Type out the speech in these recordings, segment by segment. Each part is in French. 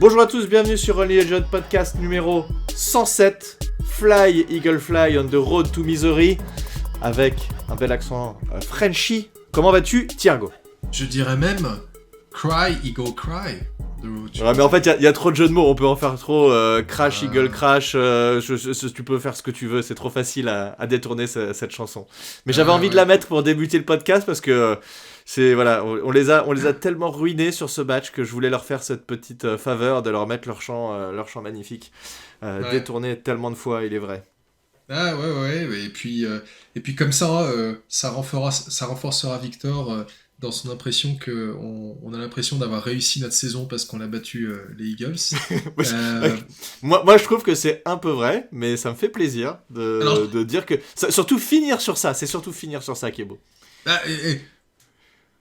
Bonjour à tous, bienvenue sur Only Legend podcast numéro 107. Fly, Eagle Fly on the road to Missouri. Avec un bel accent Frenchy. Comment vas-tu, Thiergo? Je dirais même Cry, Eagle Cry. Ouais, mais en fait, il y a trop de jeux de mots, on peut en faire trop. Crash, Eagle Crash, tu peux faire ce que tu veux, c'est trop facile à détourner cette chanson. Mais j'avais envie de la mettre pour débuter le podcast parce que on les a tellement ruinés sur ce match que je voulais leur faire cette petite faveur de leur mettre leur chant magnifique. Détourné tellement de fois, il est vrai. Ah ouais, et puis comme ça, ça renforcera Victor dans son impression qu'on a l'impression d'avoir réussi notre saison parce qu'on a battu les Eagles. Moi, je trouve que c'est un peu vrai, mais ça me fait plaisir de dire que... Surtout finir sur ça, c'est surtout finir sur ça qui est beau.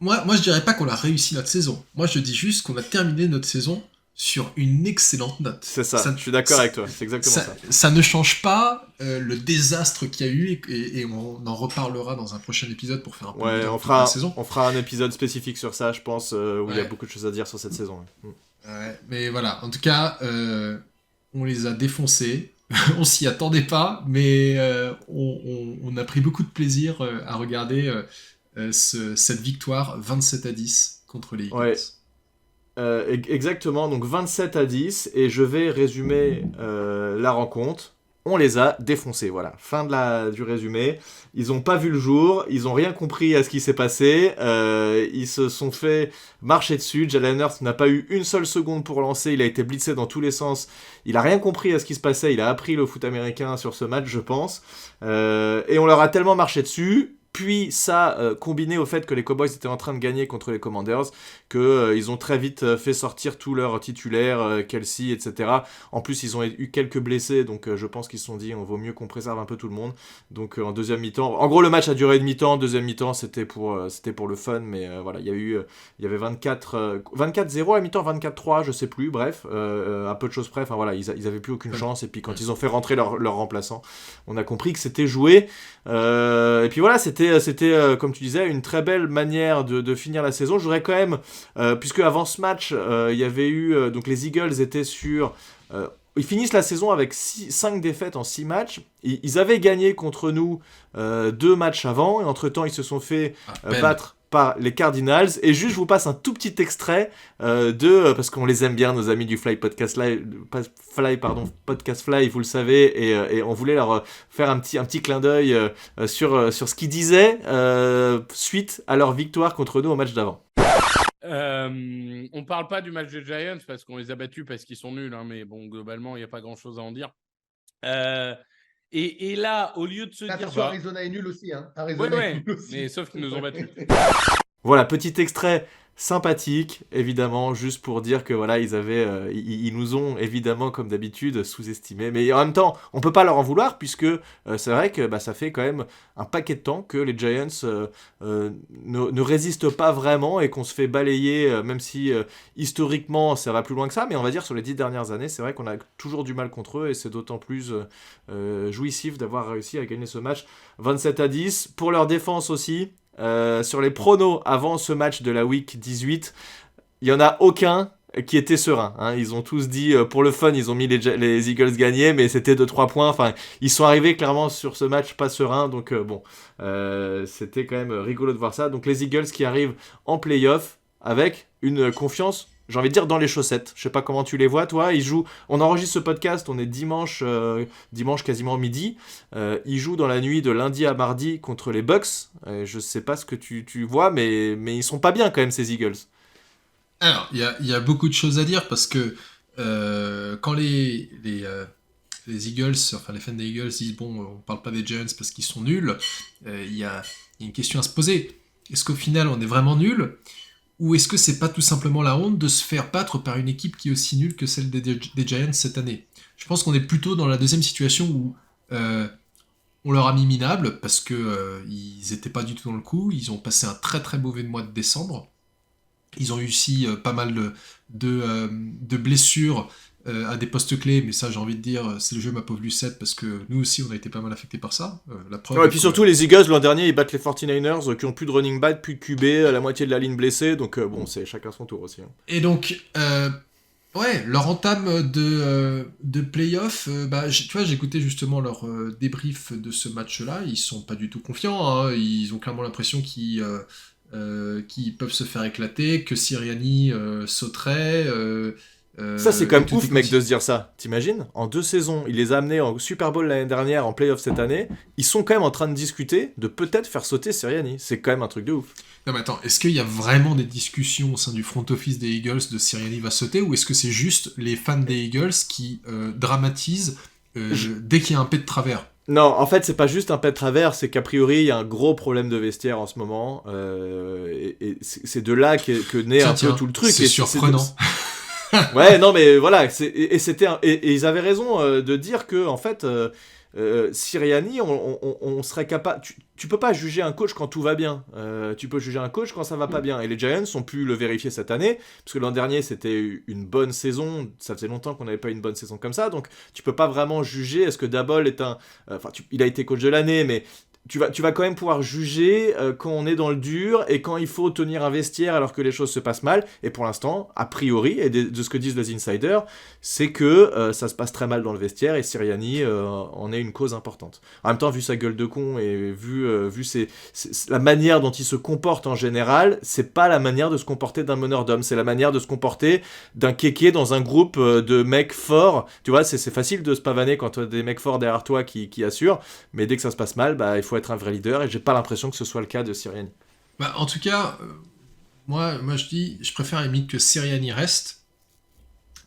Moi, je dirais pas qu'on a réussi notre saison. Moi, je dis juste qu'on a terminé notre saison sur une excellente note. C'est ça, je suis d'accord avec toi, c'est exactement ça. Ça ne change pas le désastre qu'il y a eu et on en reparlera dans un prochain épisode pour faire un peu de la saison. On fera un épisode spécifique sur ça, je pense, où il y a beaucoup de choses à dire sur cette saison. Mais voilà, en tout cas, on les a défoncés. On s'y attendait pas, mais on a pris beaucoup de plaisir à regarder cette victoire 27-10 contre les Eagles. Ouais. Exactement, donc 27-10, et je vais résumer la rencontre. On les a défoncés, voilà. Fin du résumé. Ils n'ont pas vu le jour, ils n'ont rien compris à ce qui s'est passé. Ils se sont fait marcher dessus. Jalen Hurts n'a pas eu une seule seconde pour lancer. Il a été blitzé dans tous les sens. Il n'a rien compris à ce qui se passait. Il a appris le foot américain sur ce match, je pense. Et on leur a tellement marché dessus. Puis ça, combiné au fait que les Cowboys étaient en train de gagner contre les Commanders, qu'ils ont très vite fait sortir tous leurs titulaires, Kelsey, etc. En plus, ils ont eu quelques blessés, donc je pense qu'ils se sont dit, on vaut mieux qu'on préserve un peu tout le monde. Donc en deuxième mi-temps, en gros le match a duré une mi-temps, deuxième mi-temps c'était pour le fun, mais voilà, il y avait 24-0 à la mi-temps, 24-3, je sais plus, bref, à peu de choses près, enfin voilà, ils avaient plus aucune chance, et puis quand ils ont fait rentrer leur remplaçant, on a compris que c'était joué, et puis voilà, c'était comme tu disais, une très belle manière de finir la saison. Je voudrais quand même, puisque avant ce match, il y avait eu, donc les Eagles étaient sur... ils finissent la saison avec 5 défaites en 6 matchs. Ils avaient gagné contre nous 2 matchs avant, et entre-temps, ils se sont fait battre par les Cardinals. Et juste, je vous passe un tout petit extrait parce qu'on les aime bien, nos amis du Podcast Fly, vous le savez, et on voulait leur faire un petit clin d'œil sur ce qu'ils disaient suite à leur victoire contre nous au match d'avant. On parle pas du match des Giants parce qu'on les a battus parce qu'ils sont nuls, hein, mais bon, globalement, il n'y a pas grand-chose à en dire. Et là, au lieu de se dire... Attention, Arizona est nul aussi. Hein. Arizona est nul aussi. Mais sauf qu'ils nous ont battus. Voilà, petit extrait sympathique, évidemment, juste pour dire que voilà, ils nous ont évidemment, comme d'habitude, sous-estimés. Mais en même temps, on peut pas leur en vouloir, puisque c'est vrai que ça fait quand même un paquet de temps que les Giants ne résistent pas vraiment et qu'on se fait balayer, même si historiquement ça va plus loin que ça, mais on va dire sur les 10 dernières années, c'est vrai qu'on a toujours du mal contre eux, et c'est d'autant plus jouissif d'avoir réussi à gagner ce match 27-10. Pour leur défense aussi, sur les pronos avant ce match de la week 18, il n'y en a aucun qui était serein, hein. Ils ont tous dit, pour le fun, ils ont mis les Eagles gagner, mais c'était de 3 points. Enfin, ils sont arrivés clairement sur ce match pas serein, donc c'était quand même rigolo de voir ça. Donc les Eagles qui arrivent en play-off avec une confiance, j'ai envie de dire, dans les chaussettes. Je sais pas comment tu les vois, toi. Ils jouent... On enregistre ce podcast, on est dimanche quasiment midi. Ils jouent dans la nuit de lundi à mardi contre les Bucks. Je sais pas ce que tu vois, mais ils sont pas bien quand même, ces Eagles. Alors, il y a beaucoup de choses à dire parce que quand les Eagles, enfin les fans des Eagles disent bon, on parle pas des Giants parce qu'ils sont nuls, il y a une question à se poser. Est-ce qu'au final on est vraiment nuls ? Ou est-ce que c'est pas tout simplement la honte de se faire battre par une équipe qui est aussi nulle que celle des Giants cette année ? Je pense qu'on est plutôt dans la deuxième situation où on leur a mis minable parce que ils étaient pas du tout dans le coup. Ils ont passé un très très mauvais mois de décembre. Ils ont eu aussi pas mal de blessures à des postes clés, mais ça j'ai envie de dire c'est le jeu ma pauvre Lucette parce que nous aussi on a été pas mal affectés par ça. La preuve, et puis surtout les Eagles l'an dernier ils battent les 49ers qui ont plus de running back, plus de QB, la moitié de la ligne blessée, donc bon c'est chacun son tour aussi. Hein. Et donc Ouais, leur entame de playoff, tu vois, j'ai écouté justement leur débrief de ce match-là, ils sont pas du tout confiants, hein, ils ont clairement l'impression qu'ils peuvent se faire éclater, que Sirianni sauterait, Ça, c'est quand et même ouf, mec, de se dire ça. T'imagines? En 2 saisons, il les a amenés en Super Bowl l'année dernière, en playoff cette année. Ils sont quand même en train de discuter de peut-être faire sauter Sirianni. C'est quand même un truc de ouf. Non mais attends, est-ce qu'il y a vraiment des discussions au sein du front office des Eagles de Sirianni va sauter, ou est-ce que c'est juste les fans des Eagles qui dramatisent dès qu'il y a un pet de travers? Non, en fait, c'est pas juste un pet de travers, c'est qu'a priori, il y a un gros problème de vestiaire en ce moment. Et c'est de là que naît un peu tout le truc. C'est surprenant. Ouais, non, mais voilà. Et ils avaient raison de dire que, en fait, Sirianni, on serait capable. Tu peux pas juger un coach quand tout va bien. Tu peux juger un coach quand ça va pas bien. Et les Giants ont pu le vérifier cette année, parce que l'an dernier, c'était une bonne saison. Ça faisait longtemps qu'on n'avait pas une bonne saison comme ça. Donc, tu peux pas vraiment juger. Est-ce que Daboll est un. Enfin, il a été coach de l'année, mais. Tu vas quand même pouvoir juger quand on est dans le dur et quand il faut tenir un vestiaire alors que les choses se passent mal. Et pour l'instant, a priori, et de ce que disent les insiders, c'est que ça se passe très mal dans le vestiaire et Sirianni en est une cause importante. En même temps, vu sa gueule de con et vu la manière dont il se comporte en général, c'est pas la manière de se comporter d'un meneur d'hommes, c'est la manière de se comporter d'un kéké dans un groupe de mecs forts. Tu vois, c'est facile de se pavaner quand tu as des mecs forts derrière toi qui assurent, mais dès que ça se passe mal, il faut être un vrai leader, et j'ai pas l'impression que ce soit le cas de Sirianni. En tout cas, moi je préfère à la limite que Sirianni reste,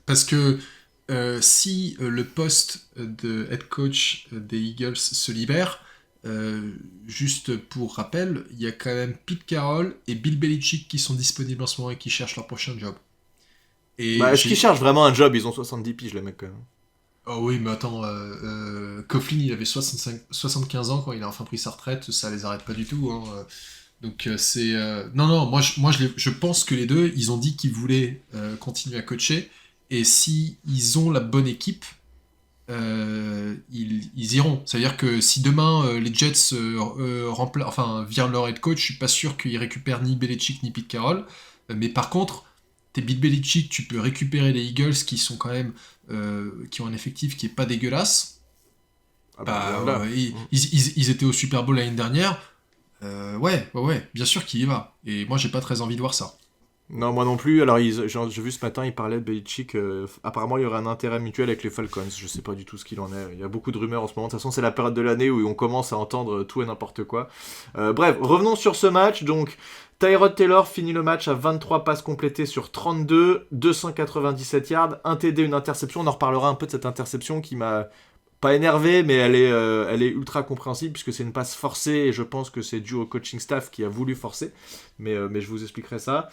parce que si le poste de head coach des Eagles se libère, juste pour rappel, il y a quand même Pete Carroll et Bill Belichick qui sont disponibles en ce moment et qui cherchent leur prochain job. Et est-ce qu'ils cherchent vraiment un job? Ils ont 70 piges, les mecs, quand même. Oh oui, mais attends, Coughlin, il avait 75 ans quand il a enfin pris sa retraite, ça les arrête pas du tout. Hein. Donc c'est... Non, je pense que les deux, ils ont dit qu'ils voulaient continuer à coacher, et si ils ont la bonne équipe, ils iront. C'est-à-dire que si demain les Jets virent leur head coach, je suis pas sûr qu'ils récupèrent ni Belichick ni Pete Carroll, mais par contre, t'es Bill Belichick, tu peux récupérer les Eagles qui sont quand même qui ont un effectif qui est pas dégueulasse. Ils étaient au Super Bowl l'année dernière. Ouais, bien sûr qu'il y va. Et moi, j'ai pas très envie de voir ça. Non, moi non plus. Alors, j'ai vu ce matin, il parlait de Belichick. Apparemment, il y aurait un intérêt mutuel avec les Falcons. Je sais pas du tout ce qu'il en est. Il y a beaucoup de rumeurs en ce moment. De toute façon, c'est la période de l'année où on commence à entendre tout et n'importe quoi. Bref, revenons sur ce match. Donc, Tyrod Taylor finit le match à 23 passes complétées sur 32, 297 yards, 1 TD, une interception. On en reparlera un peu de cette interception qui m'a pas énervé, mais elle est ultra compréhensible puisque c'est une passe forcée et je pense que c'est dû au coaching staff qui a voulu forcer. Mais je vous expliquerai ça.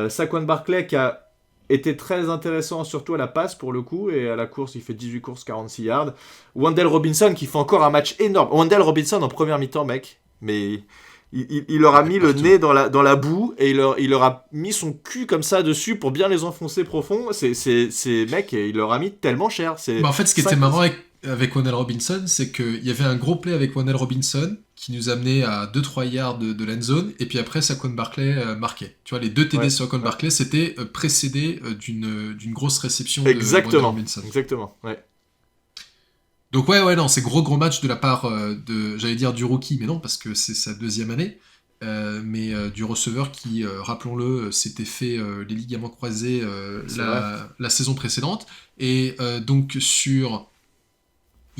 Saquon Barkley qui a été très intéressant surtout à la passe pour le coup, et à la course il fait 18 courses, 46 yards. Wendell Robinson qui fait encore un match énorme. Wendell Robinson en première mi-temps, mec, mais il leur a mis le nez dans la boue et il leur a mis son cul comme ça dessus pour bien les enfoncer profond. C'est mec, il leur a mis tellement cher. En fait, ce qui était marrant avec Wendell Robinson, c'est qu'il y avait un gros play avec Wendell Robinson qui nous amenait à 2-3 yards de l'end zone, et puis après Saquon Barkley marquait. Tu vois, les 2 TD de Saquon Barkley, c'était précédé d'une grosse réception de Wendell Robinson. Exactement, ouais. Donc non, c'est gros match de la part j'allais dire du rookie, mais non, parce que c'est sa 2e année, mais du receveur qui, rappelons-le, s'était fait les ligaments croisés la saison précédente, et donc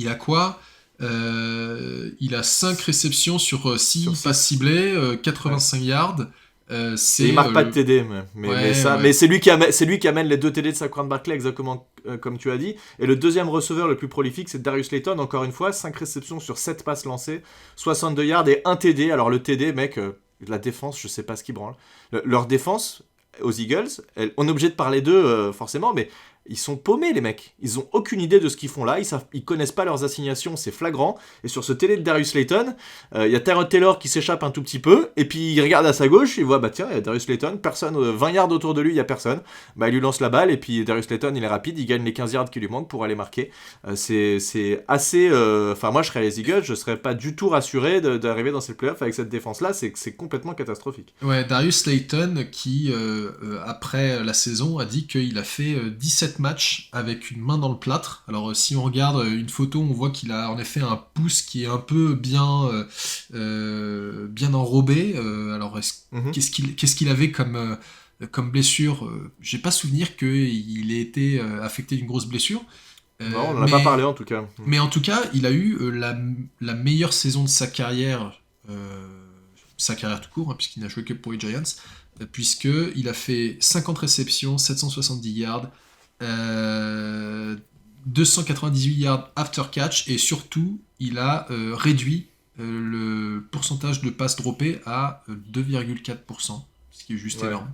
il a quoi il a 5 réceptions sur 6 passes ciblées, 85 yards. Il marque pas de TD, mais c'est lui qui amène les 2 TD de Saquon Barkley, exactement comme tu as dit. Et le deuxième receveur le plus prolifique, c'est Darius Slayton, encore une fois, 5 réceptions sur 7 passes lancées, 62 yards et 1 TD. Alors le TD, mec, la défense, je sais pas ce qui branle. Leur défense aux Eagles, on est obligé de parler d'eux forcément, mais ils sont paumés, les mecs. Ils ont aucune idée de ce qu'ils font là. Ils connaissent pas leurs assignations, c'est flagrant. Et sur ce télé de Darius Slayton, il y a Tyrod Taylor qui s'échappe un tout petit peu. Et puis il regarde à sa gauche, il voit, tiens, il y a Darius Slayton, personne, 20 yards autour de lui, il y a personne. Il lui lance la balle, et puis Darius Slayton, il est rapide, il gagne les 15 yards qui lui manquent pour aller marquer. C'est assez. Moi, je serais les Eagles, je serais pas du tout rassuré d'arriver dans cette playoff avec cette défense-là. C'est complètement catastrophique. Ouais, Darius Slayton qui, après la saison, a dit qu'il a fait 17 7 matchs avec une main dans le plâtre. Alors si on regarde une photo, on voit qu'il a en effet un pouce qui est un peu bien enrobé. Alors qu'est-ce qu'il avait comme blessure? J'ai pas souvenir qu'il ait été affecté d'une grosse blessure. Non, on n'en a pas parlé en tout cas. Mais en tout cas, il a eu la meilleure saison de sa carrière tout court, hein, puisqu'il n'a joué que pour les Giants, puisqu'il a fait 50 réceptions, 770 yards, 298 yards after catch, et surtout, il a réduit le pourcentage de passes droppées à 2,4%, ce qui est juste énorme.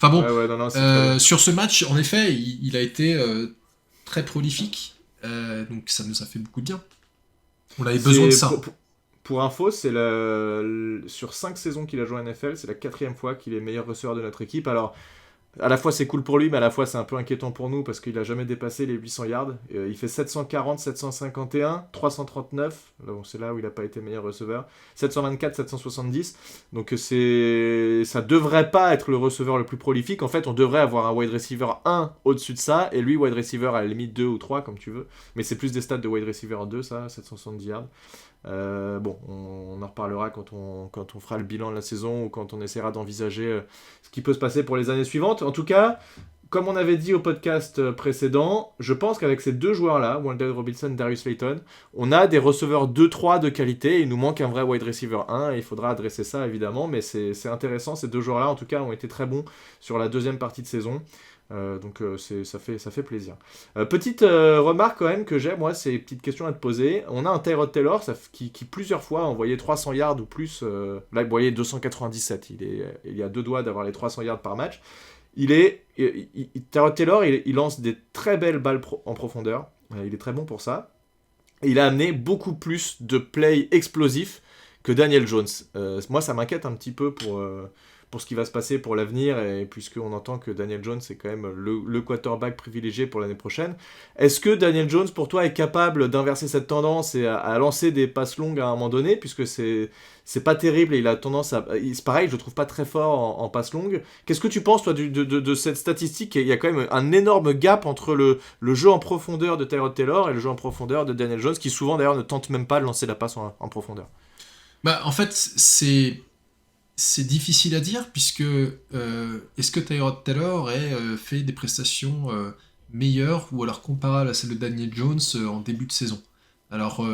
Enfin bon, sur ce match, en effet, il a été très prolifique, donc ça nous a fait beaucoup de bien. On avait besoin de ça. Pour info, c'est sur 5 saisons qu'il a joué en NFL, c'est la 4e fois qu'il est meilleur receveur de notre équipe. Alors, à la fois c'est cool pour lui, mais à la fois c'est un peu inquiétant pour nous parce qu'il n'a jamais dépassé les 800 yards. Il fait 740, 751, 339. Bon, c'est là où il n'a pas été meilleur receveur. 724, 770. Donc ça devrait pas être le receveur le plus prolifique. En fait, on devrait avoir un wide receiver 1 au-dessus de ça, et lui, wide receiver à la limite 2 ou 3, comme tu veux. Mais c'est plus des stats de wide receiver 2, ça, 770 yards. Bon, on en reparlera quand on fera le bilan de la saison ou quand on essaiera d'envisager ce qui peut se passer pour les années suivantes. En tout cas, comme on avait dit au podcast précédent, je pense qu'avec ces deux joueurs-là, Wan'Dale Robinson, Darius Slayton, on a des receveurs 2-3 de qualité. Il nous manque un vrai wide receiver 1 et il faudra adresser ça évidemment, mais c'est intéressant. Ces deux joueurs-là, en tout cas, ont été très bons sur la deuxième partie de saison. Donc ça fait plaisir. Petite remarque quand même que j'ai, moi, c'est une petite question à te poser. On a un Tyrod Taylor qui plusieurs fois a envoyé 300 yards ou plus. Là, vous voyez 297. Il y a deux doigts d'avoir les 300 yards par match. Tyrod Taylor, il lance des très belles balles en profondeur. Il est très bon pour ça. Et il a amené beaucoup plus de plays explosifs que Daniel Jones. Moi, ça m'inquiète un petit peu pour ce qui va se passer pour l'avenir, et puisqu'on entend que Daniel Jones est quand même le quarterback privilégié pour l'année prochaine. Est-ce que Daniel Jones, pour toi, est capable d'inverser cette tendance et à lancer des passes longues à un moment donné, puisque c'est pas terrible et il a tendance à... C'est pareil, je le trouve pas très fort en passes longues. Qu'est-ce que tu penses, toi, de cette statistique? Il y a quand même un énorme gap entre le jeu en profondeur de Tyrod Taylor et le jeu en profondeur de Daniel Jones, qui souvent, d'ailleurs, ne tente même pas de lancer la passe en profondeur. En fait, c'est difficile à dire, puisque est-ce que Tyrod Taylor aurait fait des prestations meilleures ou alors comparables à celles de Daniel Jones en début de saison? Alors,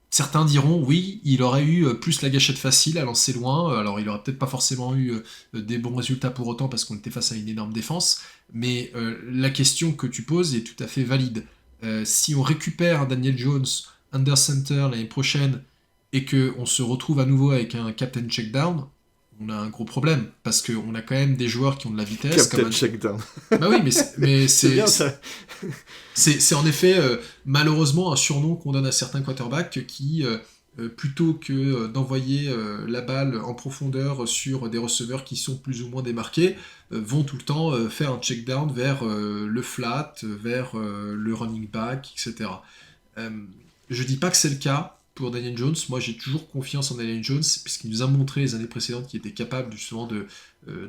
certains diront oui, il aurait eu plus la gâchette facile à lancer loin, alors il aurait peut-être pas forcément eu des bons résultats pour autant parce qu'on était face à une énorme défense, mais la question que tu poses est tout à fait valide. Si on récupère un Daniel Jones under center l'année prochaine et qu'on se retrouve à nouveau avec un captain checkdown, on a un gros problème, parce qu'on a quand même des joueurs qui ont de la vitesse. Captain checkdown. Bah oui, mais c'est bien ça. C'est en effet malheureusement un surnom qu'on donne à certains quarterbacks qui, plutôt que d'envoyer la balle en profondeur sur des receveurs qui sont plus ou moins démarqués, vont tout le temps faire un checkdown vers le flat, vers le running back, etc. Je dis pas que c'est le cas pour Daniel Jones. Moi, j'ai toujours confiance en Daniel Jones, puisqu'il nous a montré les années précédentes qu'il était capable justement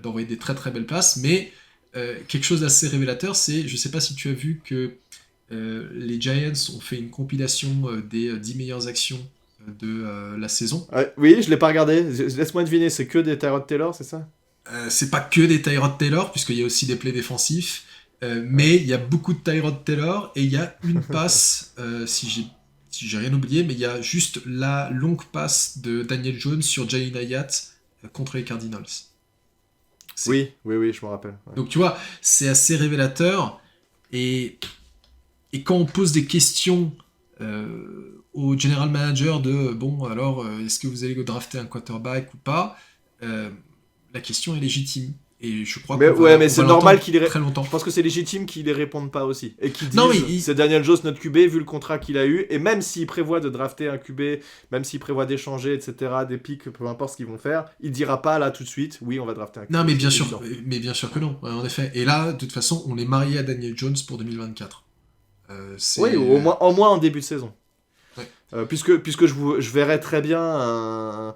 d'envoyer des très très belles passes, mais quelque chose d'assez révélateur, c'est, je sais pas si tu as vu que les Giants ont fait une compilation des 10 meilleures actions de la saison. Oui, je l'ai pas regardé. Laisse-moi deviner, c'est que des Tyrod Taylor, c'est ça? C'est pas que des Tyrod Taylor, puisqu'il y a aussi des plays défensifs, mais il y a beaucoup de Tyrod Taylor, et il y a une passe, si j'ai rien oublié, mais il y a juste la longue passe de Daniel Jones sur Jalen Hayat contre les Cardinals. Oui, je me rappelle. Ouais. Donc tu vois, c'est assez révélateur, et quand on pose des questions au general manager de bon, alors est-ce que vous allez drafter un quarterback ou pas, la question est légitime. Et je crois mais c'est normal qu'il très longtemps. Je pense que c'est légitime qu'il les réponde pas aussi. Et qu'il dise c'est Daniel Jones notre QB vu le contrat qu'il a eu. Et même s'il prévoit de drafter un QB, même s'il prévoit d'échanger, etc., des pics, peu importe ce qu'ils vont faire, il dira pas là tout de suite oui, on va drafter un QB. Non, mais bien sûr que non, en effet. Et là, de toute façon, on est marié à Daniel Jones pour 2024. Oui, au moins en début de saison. Ouais. Puisque je verrais très bien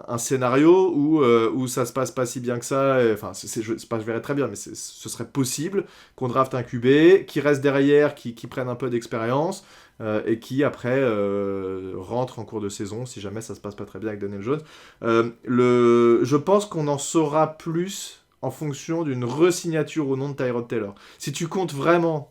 un scénario où ça se passe pas si bien que ça. Enfin, je verrais très bien, mais ce serait possible qu'on drafte un QB, qui reste derrière, qui prenne un peu d'expérience, et qui après rentre en cours de saison si jamais ça se passe pas très bien avec Daniel Jones. Je pense qu'on en saura plus en fonction d'une re-signature ou non de Tyrod Taylor. Si tu comptes vraiment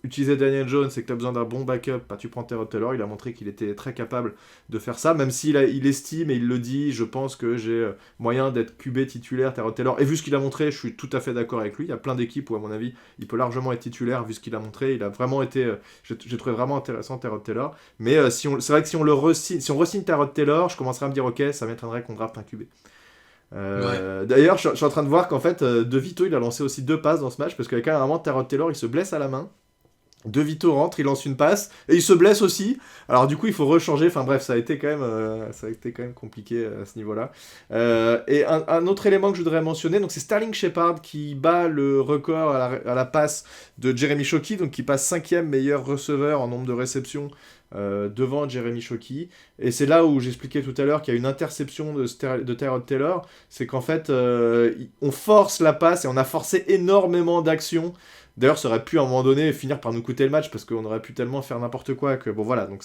utiliser Daniel Jones et que tu as besoin d'un bon backup, bah, tu prends Tyrod Taylor. Il a montré qu'il était très capable de faire ça, même s'il il estime et il le dit, je pense que j'ai moyen d'être QB titulaire Tyrod Taylor. Et vu ce qu'il a montré, je suis tout à fait d'accord avec lui. Il y a plein d'équipes où, à mon avis, il peut largement être titulaire, vu ce qu'il a montré. Il a vraiment été, j'ai trouvé vraiment intéressant Tyrod Taylor. Mais c'est vrai que si on re-signe Tyrod Taylor, je commencerai à me dire, ok, ça m'étonnerait qu'on draft un QB. D'ailleurs, je suis en train de voir qu'en fait, De Vito, il a lancé aussi 2 passes dans ce match, parce qu'avec un moment, Tyrod Taylor, il se blesse à la main. De Vito rentre, il lance une passe et il se blesse aussi. Alors du coup, il faut rechanger. Enfin bref, ça a été quand même compliqué à ce niveau-là. Et un autre élément que je voudrais mentionner, donc c'est Sterling Shepard qui bat le record à la passe de Jeremy Shockey, donc qui passe 5e meilleur receveur en nombre de réceptions devant Jeremy Shockey. Et c'est là où j'expliquais tout à l'heure qu'il y a une interception de Tyrod Taylor. C'est qu'en fait, on force la passe et on a forcé énormément d'actions. D'ailleurs, ça aurait pu à un moment donné finir par nous coûter le match parce qu'on aurait pu tellement faire n'importe quoi que bon voilà, donc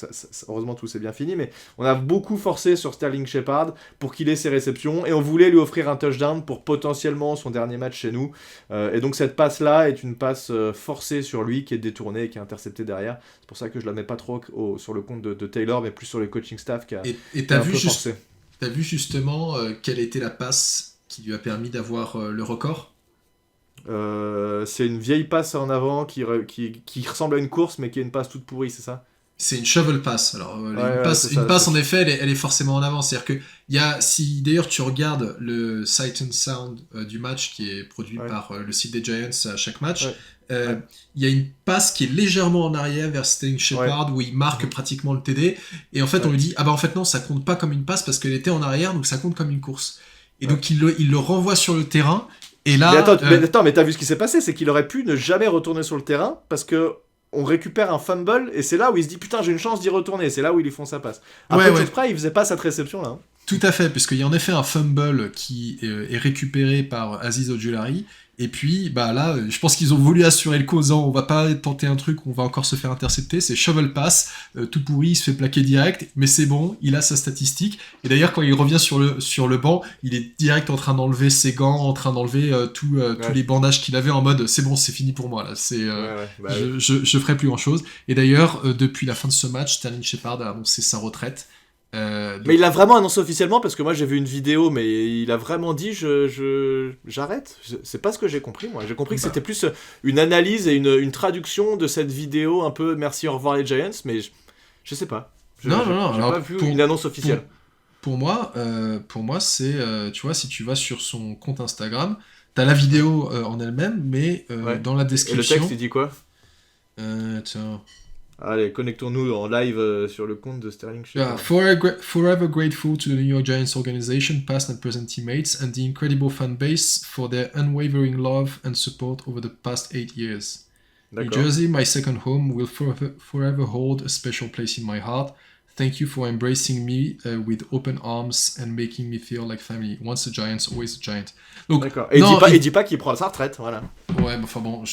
heureusement tout s'est bien fini, mais on a beaucoup forcé sur Sterling Shepard pour qu'il ait ses réceptions et on voulait lui offrir un touchdown pour potentiellement son dernier match chez nous. Et donc cette passe-là est une passe forcée sur lui qui est détournée et qui est interceptée derrière. C'est pour ça que je la mets pas trop sur le compte de Taylor, mais plus sur le coaching staff qui a t'as un peu forcé. T'as vu justement quelle était la passe qui lui a permis d'avoir le record ? C'est une vieille passe en avant qui ressemble à une course mais qui est une passe toute pourrie, c'est ça ? C'est une shovel pass. Alors, une passe, en effet, elle est forcément en avant. C'est-à-dire que si d'ailleurs tu regardes le Sight and Sound du match qui est produit par le site des Giants à chaque match, il y a une passe qui est légèrement en arrière vers Sterling Shepard où il marque pratiquement le TD. Et en fait, on lui dit, ah bah en fait non, ça compte pas comme une passe parce qu'elle était en arrière, donc ça compte comme une course. Et donc il le renvoie sur le terrain. Et là, mais t'as vu ce qui s'est passé, c'est qu'il aurait pu ne jamais retourner sur le terrain parce que on récupère un fumble et c'est là où il se dit putain j'ai une chance d'y retourner, c'est là où ils lui font sa passe. Après près, il faisait pas cette réception là. Tout à fait, puisqu'il y a en effet un fumble qui est récupéré par Azeez Ojulari. Et puis, bah là, je pense qu'ils ont voulu assurer le coup en disant on va pas tenter un truc, on va encore se faire intercepter. C'est shovel pass, tout pourri, il se fait plaquer direct, mais c'est bon, il a sa statistique. Et d'ailleurs, quand il revient sur le banc, il est direct en train d'enlever ses gants, en train d'enlever tous les bandages qu'il avait en mode c'est bon, c'est fini pour moi là. Je ferai plus grand chose. Et d'ailleurs, depuis la fin de ce match, Sterling Shepard a annoncé sa retraite. Mais il l'a vraiment annoncé officiellement parce que moi j'ai vu une vidéo, mais il a vraiment dit j'arrête. C'est pas ce que j'ai compris moi. J'ai compris que c'était plus une analyse et une traduction de cette vidéo un peu merci au revoir les Giants, mais je sais pas. Non. J'ai pas vu une annonce officielle. Pour moi c'est tu vois, si tu vas sur son compte Instagram, t'as la vidéo en elle-même, mais dans la description. Et le texte il dit quoi? Tiens. Allez, connectons-nous en live sur le compte de Sterling Shepard. Forever grateful to the New York Giants organization, past and present teammates, and the incredible fan base for their unwavering love and support over the past 8 years. New Jersey, my second home, will forever hold a special place in my heart. Thank you for embracing me with open arms and making me feel like family. Once a Giant, always a Giant. Donc, d'accord. Et il dit pas qu'il prend sa retraite, voilà. Ouais, enfin bon,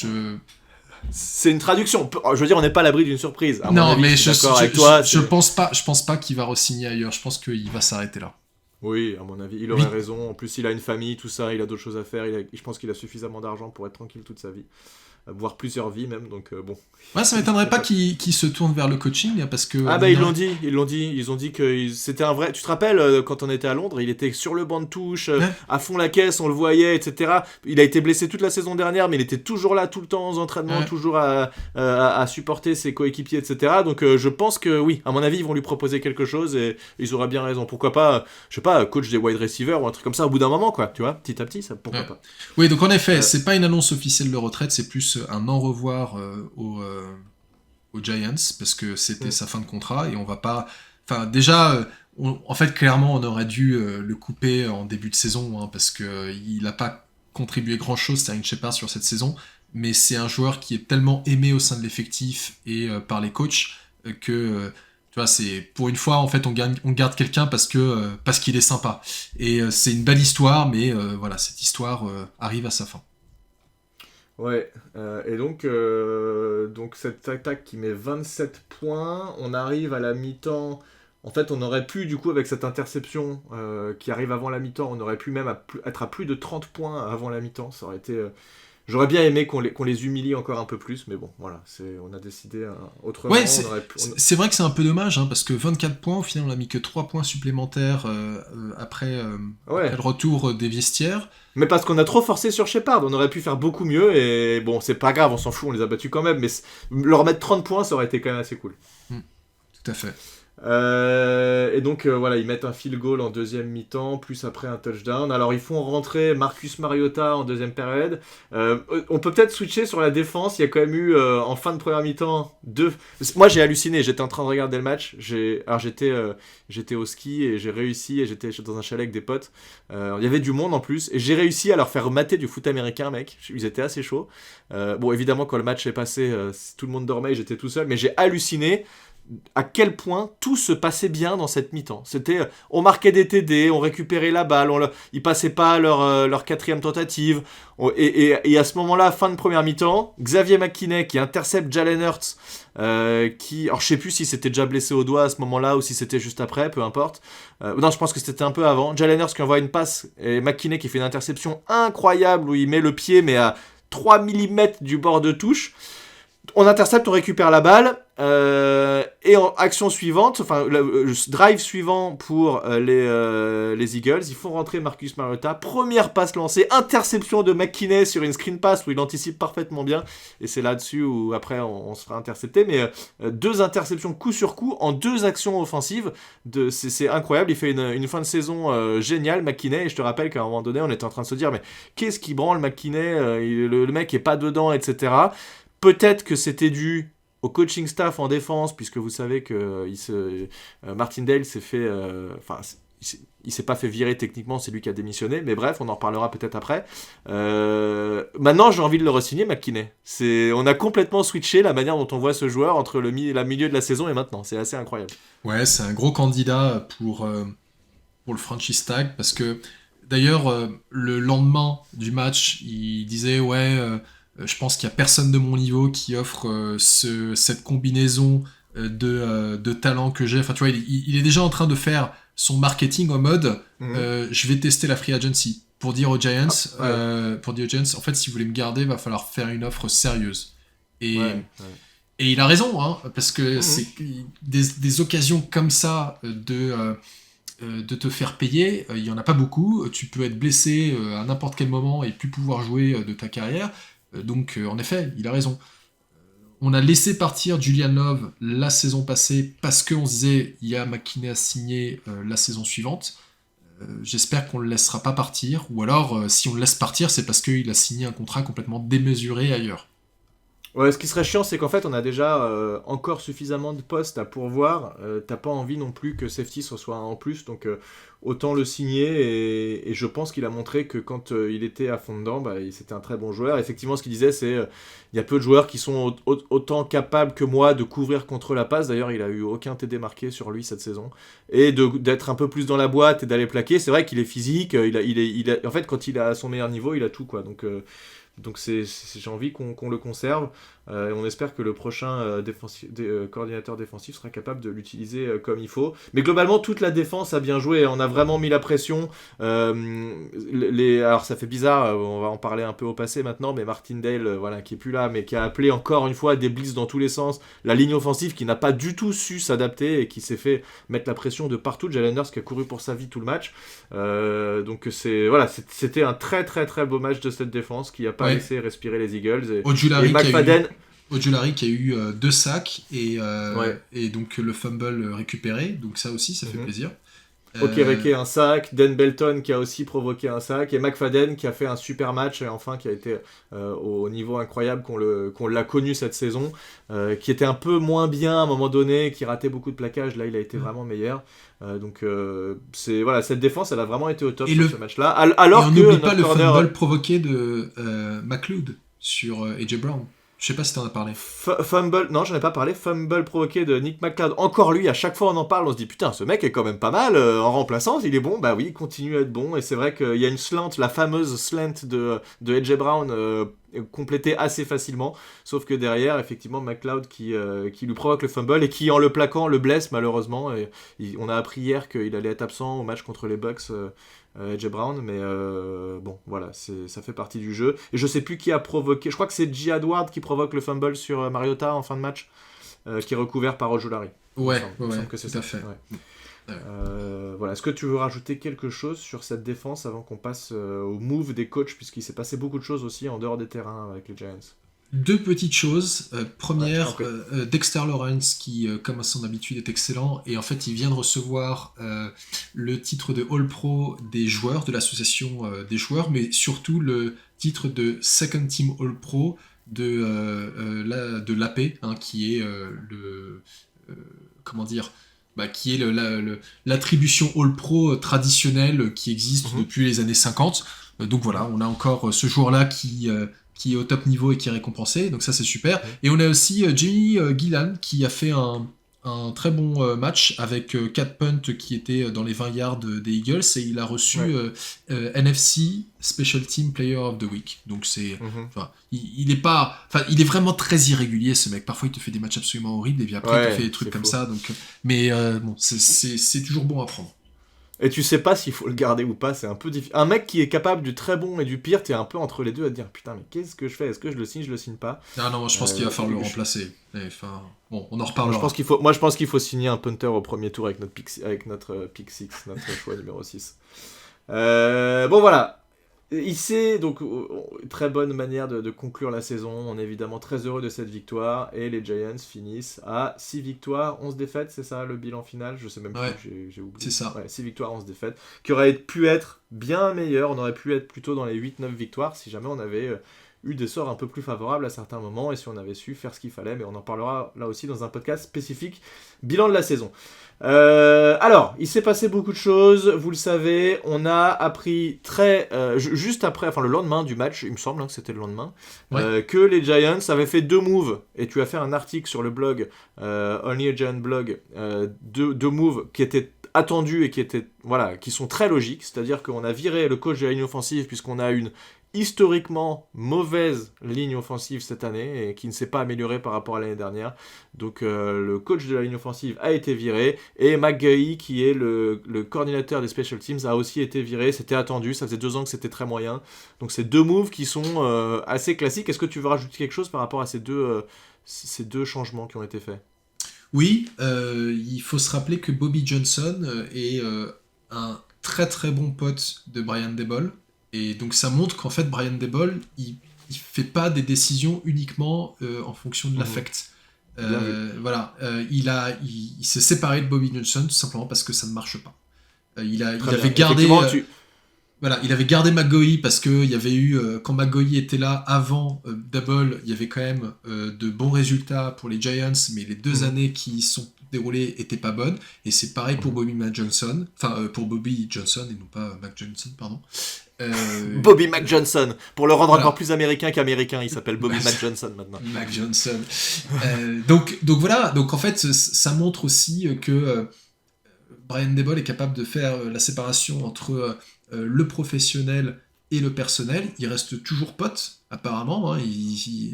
c'est une traduction. Je veux dire, on n'est pas à l'abri d'une surprise. Je pense pas qu'il va re-signer ailleurs. Je pense qu'il va s'arrêter là. Oui, à mon avis, il aurait raison. En plus, il a une famille, tout ça, il a d'autres choses à faire. Je pense qu'il a suffisamment d'argent pour être tranquille toute sa vie. Voire plusieurs vies même, donc bon. Ouais, ça m'étonnerait pas qu'il se tourne vers le coaching, parce que... Ah bah ils ont dit que c'était un vrai... Tu te rappelles, quand on était à Londres, il était sur le banc de touche, à fond la caisse, on le voyait, etc. Il a été blessé toute la saison dernière, mais il était toujours là, tout le temps aux entraînements, toujours à supporter ses coéquipiers, etc. Donc je pense que oui, à mon avis, ils vont lui proposer quelque chose et ils auraient bien raison. Pourquoi pas, je sais pas, coach des wide receivers ou un truc comme ça au bout d'un moment, quoi, tu vois, petit à petit, ça, pourquoi pas. Oui, donc en effet, c'est pas une annonce officielle de retraite, c'est plus un au revoir aux Giants parce que c'était sa fin de contrat et on va pas... Enfin déjà, en fait clairement on aurait dû le couper en début de saison parce qu'il n'a pas contribué grand chose Sterling Shepard sur cette saison, mais c'est un joueur qui est tellement aimé au sein de l'effectif et par les coachs que Tu vois, c'est pour une fois en fait on garde quelqu'un parce qu'il est sympa. Et c'est une belle histoire, mais voilà, cette histoire arrive à sa fin. Ouais, et donc cette attaque qui met 27 points, on arrive à la mi-temps. En fait, on aurait pu, du coup, avec cette interception qui arrive avant la mi-temps, on aurait pu même être à plus de 30 points avant la mi-temps. Ça aurait été. J'aurais bien aimé qu'on les humilie encore un peu plus, mais bon, voilà, on a décidé autrement. Ouais, c'est vrai que c'est un peu dommage, hein, parce que 24 points, au final, on a mis que 3 points supplémentaires après le retour des vestiaires. Mais parce qu'on a trop forcé sur Shepard, on aurait pu faire beaucoup mieux, et bon, c'est pas grave, on s'en fout, on les a battus quand même, mais leur mettre 30 points, ça aurait été quand même assez cool. Tout à fait. Et donc voilà, ils mettent un field goal en deuxième mi-temps, plus après un touchdown. Alors ils font rentrer Marcus Mariota en deuxième période. On peut peut-être switcher sur la défense. Il y a quand même eu en fin de première mi-temps Moi j'ai halluciné, j'étais en train de regarder le match. J'étais au ski et j'ai réussi, et j'étais dans un chalet avec des potes. Il y avait du monde en plus, et j'ai réussi à leur faire mater du foot américain, mec. Ils étaient assez chauds. Bon, évidemment, quand le match est passé, tout le monde dormait et j'étais tout seul, mais j'ai halluciné à quel point tout se passait bien dans cette mi-temps. On marquait des TD, on récupérait la balle, ils passaient pas leur quatrième tentative. Et à ce moment-là, fin de première mi-temps, Xavier McKinney qui intercepte Jalen Hurts, alors je sais plus si c'était déjà blessé au doigt à ce moment-là ou si c'était juste après, peu importe. Non, je pense que c'était un peu avant. Jalen Hurts qui envoie une passe et McKinney qui fait une interception incroyable où il met le pied mais à 3 mm du bord de touche. On intercepte, on récupère la balle, et en action suivante, enfin le drive suivant pour les Eagles, ils font rentrer Marcus Mariota, première passe lancée, interception de McKinney sur une screen pass où il anticipe parfaitement bien, et c'est là-dessus où après on se fera intercepter, mais 2 interceptions coup sur coup en 2 actions offensives, c'est incroyable, il fait une fin de saison géniale McKinney, et je te rappelle qu'à un moment donné on était en train de se dire mais qu'est-ce qui branle McKinney, le mec est pas dedans, etc. Peut-être que c'était dû au coaching staff en défense, puisque vous savez que Martindale s'est fait... il s'est pas fait virer techniquement, c'est lui qui a démissionné, mais bref, on en reparlera peut-être après. Maintenant, j'ai envie de le re-signer, McKinney. On a complètement switché la manière dont on voit ce joueur entre le milieu de la saison et maintenant. C'est assez incroyable. Ouais, c'est un gros candidat pour le franchise tag, parce que d'ailleurs, le lendemain du match, il disait je pense qu'il n'y a personne de mon niveau qui offre cette combinaison de talent que j'ai. Enfin, tu vois, il est déjà en train de faire son marketing en mode je vais tester la free agency pour dire aux Giants, en fait, si vous voulez me garder, il va falloir faire une offre sérieuse. Et il a raison, hein, parce que c'est des occasions comme ça de te faire payer, il n'y en a pas beaucoup. Tu peux être blessé à n'importe quel moment et plus pouvoir jouer de ta carrière. Donc, en effet, il a raison. On a laissé partir Julian Love la saison passée parce qu'on se disait il y a McKinney à signer la saison suivante. J'espère qu'on ne le laissera pas partir. Ou alors, si on le laisse partir, c'est parce qu'il a signé un contrat complètement démesuré ailleurs. Ouais, ce qui serait chiant, c'est qu'en fait, on a déjà encore suffisamment de postes à pourvoir. T'as pas envie non plus que Safety soit en plus, donc autant le signer. Et je pense qu'il a montré que quand il était à fond dedans, c'était un très bon joueur. Effectivement, ce qu'il disait, c'est il y a peu de joueurs qui sont autant capables que moi de couvrir contre la passe. D'ailleurs, il a eu aucun TD marqué sur lui cette saison. Et d'être un peu plus dans la boîte et d'aller plaquer. C'est vrai qu'il est physique. En fait, quand il est à son meilleur niveau, il a tout, quoi. Donc j'ai envie qu'on le conserve. Et on espère que le prochain coordinateur défensif sera capable de l'utiliser comme il faut. Mais globalement, toute la défense a bien joué. On a vraiment mis la pression. Alors ça fait bizarre, on va en parler un peu au passé maintenant, mais Martindale, qui est plus là, mais qui a appelé encore une fois des blitz dans tous les sens. La ligne offensive qui n'a pas du tout su s'adapter et qui s'est fait mettre la pression de partout. Jalen Hurts qui a couru pour sa vie tout le match. Donc c'était un très très très beau match de cette défense qui n'a pas laissé respirer les Eagles. Et McFadden... Ojulari qui a eu 2 sacs et donc le fumble récupéré, donc ça aussi ça fait plaisir. Okereke un sac, Dan Belton qui a aussi provoqué un sac, et McFadden qui a fait un super match, et enfin qui a été au niveau incroyable qu'on l'a connu cette saison, qui était un peu moins bien à un moment donné, qui ratait beaucoup de plaquages. Là il a été vraiment meilleur. Cette défense elle a vraiment été au top sur ce match là, alors et on n'oublie pas le fumble provoqué de McLeod sur AJ Brown. Je sais pas si t'en as parlé. Fumble, non, j'en ai pas parlé. Fumble provoqué de Nick McLeod. Encore lui, à chaque fois on en parle, on se dit putain, ce mec est quand même pas mal en remplaçant. Il est bon, bah oui, il continue à être bon. Et c'est vrai qu'il y a une slant, la fameuse slant de AJ Brown complétée assez facilement. Sauf que derrière, effectivement, McLeod qui lui provoque le fumble et qui, en le plaquant, le blesse malheureusement. Et on a appris hier qu'il allait être absent au match contre les Bucks. AJ Brown, mais bon, voilà, ça fait partie du jeu. Et je sais plus qui a provoqué, je crois que c'est J. Edward qui provoque le fumble sur Mariota en fin de match, qui est recouvert par Ojulari. Ouais, il me semble que c'est tout à ça. fait. Ouais. Voilà. Est-ce que tu veux rajouter quelque chose sur cette défense avant qu'on passe au move des coachs, puisqu'il s'est passé beaucoup de choses aussi en dehors des terrains avec les Giants? Deux petites choses. Première, Dexter Lawrence qui, comme à son habitude, est excellent. Et en fait, il vient de recevoir le titre de All-Pro des joueurs, de l'association des joueurs, mais surtout le titre de Second Team All-Pro de l'AP, hein, qui est qui est l'attribution All-Pro traditionnelle qui existe depuis les années 50. Donc voilà, on a encore ce joueur-là qui est au top niveau et qui est récompensé, donc ça c'est super. Et on a aussi Jimmy Gillan qui a fait un très bon match avec 4 punts qui étaient dans les 20 yards des Eagles, et il a reçu NFC Special Team Player of the Week. Donc c'est, il est vraiment très irrégulier ce mec. Parfois il te fait des matchs absolument horribles et puis après il te fait des trucs comme ça. Donc, mais bon, c'est toujours bon à prendre. Et tu sais pas s'il faut le garder ou pas, c'est un peu difficile. Un mec qui est capable du très bon et du pire, t'es un peu entre les deux à te dire putain, mais qu'est-ce que je fais? Est-ce que je le signe pas? Non, moi je pense qu'il va falloir le remplacer. Enfin, bon, on en reparlera. Je pense qu'il faut signer un punter au premier tour avec notre pick 6, notre choix numéro 6. Bon voilà. Ici, donc, très bonne manière de conclure la saison. On est évidemment très heureux de cette victoire. Et les Giants finissent à 6 victoires, 11 défaites, c'est ça le bilan final? Je sais même plus, j'ai oublié. C'est ça. 6 victoires, 11 défaites. Qui aurait pu être bien meilleur. On aurait pu être plutôt dans les 8-9 victoires si jamais on avait eu des sorts un peu plus favorables à certains moments et si on avait su faire ce qu'il fallait. Mais on en parlera là aussi dans un podcast spécifique. Bilan de la saison. Alors, il s'est passé beaucoup de choses, vous le savez, on a appris juste après, enfin le lendemain du match, il me semble que c'était le lendemain, que les Giants avaient fait 2 moves, et tu as fait un article sur le blog, Only a Giant blog, 2 moves qui étaient attendus et qui sont très logiques, c'est-à-dire qu'on a viré le coach de la ligne offensive puisqu'on a une historiquement mauvaise ligne offensive cette année et qui ne s'est pas améliorée par rapport à l'année dernière. Donc le coach de la ligne offensive a été viré et McGahee, qui est le coordinateur des special teams, a aussi été viré. C'était attendu, ça faisait 2 ans que c'était très moyen. Donc c'est 2 moves qui sont assez classiques. Est-ce que tu veux rajouter quelque chose par rapport à ces deux changements qui ont été faits? Oui, il faut se rappeler que Bobby Johnson est un très très bon pote de Brian Daboll. Et donc ça montre qu'en fait Brian Daboll, il fait pas des décisions uniquement en fonction de l'affect. Il s'est séparé de Bobby Johnson tout simplement parce que ça ne marche pas. Il avait gardé McGahee parce que il y avait eu quand McGahee était là avant Daboll, il y avait quand même de bons résultats pour les Giants, mais les 2 années qui sont déroulées étaient pas bonnes, et c'est pareil pour Bobby Johnson et non pas Mac Johnson, pardon. Bobby Mac Johnson, pour le rendre encore plus américain qu'américain, il s'appelle Bobby Mac Johnson maintenant. Mac Johnson. Donc voilà, donc en fait ça montre aussi que Brian Daboll est capable de faire la séparation entre le professionnel et le personnel. Il reste toujours pote apparemment, hein,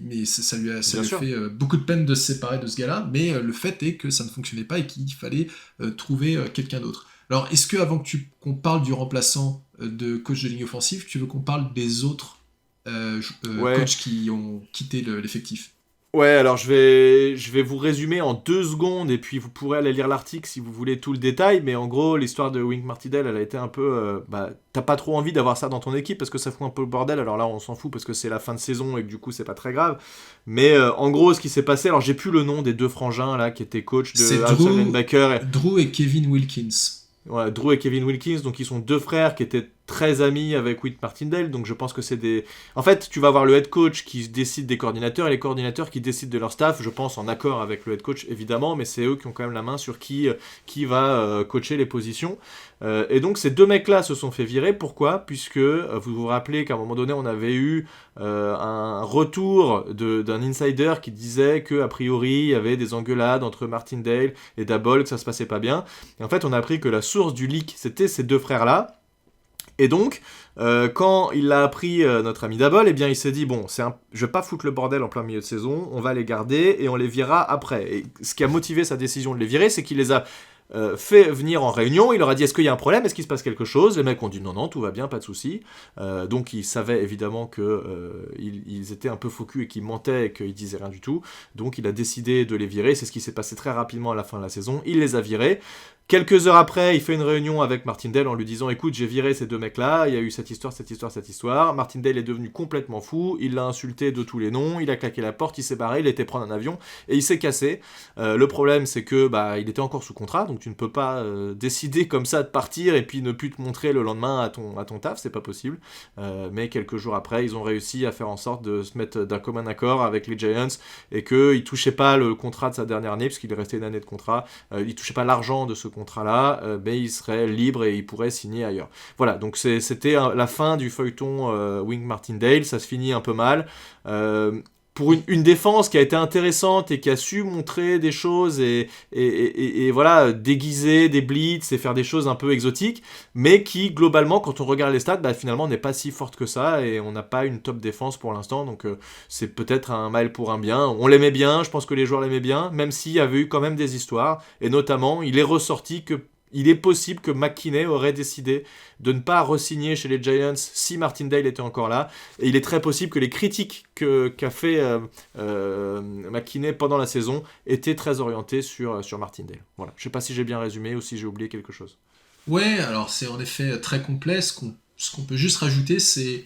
mais ça lui fait beaucoup de peine de se séparer de ce gars-là, mais le fait est que ça ne fonctionnait pas et qu'il fallait trouver quelqu'un d'autre. Alors, est-ce que avant qu'on parle du remplaçant de coach de ligne offensive, tu veux qu'on parle des autres coachs qui ont quitté l'effectif? Ouais, alors je vais vous résumer en 2 secondes et puis vous pourrez aller lire l'article si vous voulez tout le détail, mais en gros l'histoire de Wink Martindale, elle a été un peu t'as pas trop envie d'avoir ça dans ton équipe parce que ça fout un peu le bordel. Alors là on s'en fout parce que c'est la fin de saison et que du coup c'est pas très grave, mais en gros ce qui s'est passé, alors j'ai plus le nom des 2 frangins là qui étaient coach de outside linebacker, Drew et Kevin Wilkins. Voilà, Drew et Kevin Wilkins, donc ils sont 2 frères qui étaient très ami avec Whit Martindale, donc je pense que c'est des... En fait, tu vas avoir le head coach qui décide des coordinateurs et les coordinateurs qui décident de leur staff, je pense en accord avec le head coach évidemment, mais c'est eux qui ont quand même la main sur qui va coacher les positions. Et donc ces deux mecs-là se sont fait virer. Pourquoi ? Puisque vous vous rappelez qu'à un moment donné, on avait eu un retour d'un insider qui disait qu'a priori, il y avait des engueulades entre Martindale et Daboll, que ça se passait pas bien. Et en fait, on a appris que la source du leak, c'était ces deux frères-là. Et donc, quand il l'a appris, notre ami Daboll, eh bien, il s'est dit, bon, je vais pas foutre le bordel en plein milieu de saison, on va les garder et on les virera après. Et ce qui a motivé sa décision de les virer, c'est qu'il les a fait venir en réunion, il leur a dit est-ce qu'il y a un problème, est-ce qu'il se passe quelque chose, les mecs ont dit non, tout va bien, pas de souci. Donc ils savaient évidemment qu'ils étaient un peu faux cul et qu'ils mentaient et qu'ils disaient rien du tout, donc il a décidé de les virer, c'est ce qui s'est passé très rapidement à la fin de la saison, il les a virés. Quelques heures après, il fait une réunion avec Martindale en lui disant « Écoute, j'ai viré ces deux mecs-là, il y a eu cette histoire. » Martindale est devenu complètement fou, il l'a insulté de tous les noms, il a claqué la porte, il s'est barré, il a été prendre un avion et il s'est cassé. Le problème, c'est que il était encore sous contrat, donc tu ne peux pas décider comme ça de partir et puis ne plus te montrer le lendemain à ton taf, c'est pas possible. Mais quelques jours après, ils ont réussi à faire en sorte de se mettre d'un commun accord avec les Giants et qu'il ne touchait pas le contrat de sa dernière année, puisqu'il est resté une année de contrat, il ne touchait pas l'argent de ce contrat-là, mais il serait libre et il pourrait signer ailleurs. Voilà, donc c'était la fin du feuilleton Wink Martindale, ça se finit un peu mal. Pour une défense qui a été intéressante et qui a su montrer des choses et voilà, déguiser des blitz et faire des choses un peu exotiques, mais qui, globalement, quand on regarde les stats, finalement, n'est pas si forte que ça et on n'a pas une top défense pour l'instant, donc c'est peut-être un mal pour un bien. On l'aimait bien, je pense que les joueurs l'aimaient bien, même s'il y avait eu quand même des histoires, et notamment, il est ressorti que il est possible que McKinney aurait décidé de ne pas re-signer chez les Giants si Martindale était encore là. Et il est très possible que les critiques qu'a fait McKinney pendant la saison étaient très orientées sur Martindale. Voilà. Je ne sais pas si j'ai bien résumé ou si j'ai oublié quelque chose. Ouais, alors c'est en effet très complet. Ce qu'on peut juste rajouter, c'est...